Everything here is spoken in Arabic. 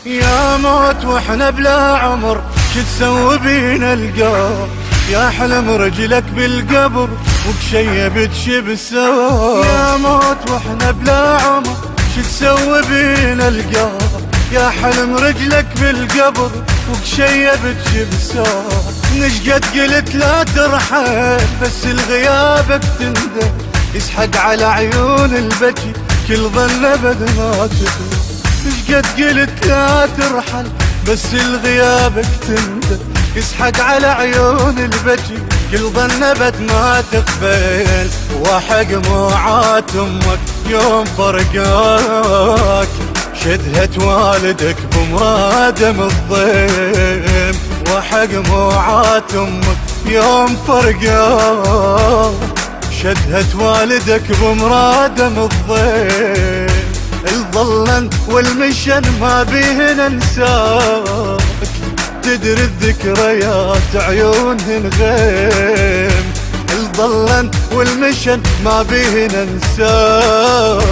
يا موت واحنا بلا عمر شو تسوي بينا القبر؟ يا حلم رجلك بالقبر وكشيبت شبسار. يا موت واحنا بلا عمر شو تسوي بينا القبر؟ يا حلم رجلك بالقبر وكشيبت شبسار. نشقد قلت لا ترحل بس الغيابك تندم، يسحق على عيون البكي كل ظن ابد ما تخلى. نشقد قلت لا ترحل بس الغيابك تندم، يسحق على عيون البكي كل ظن ابد ما تقبل. وحق موعات امك يوم فرقاك، شدهت والدك بمرادم الضيم. وحق موعات امك يوم فرقاك، شدهت والدك بمرادم الضيم. الظلن والمشن ما بيه ننساك، تدري الذكريات عيونهن غيم. الظلن والمشن ما بيه ننساك،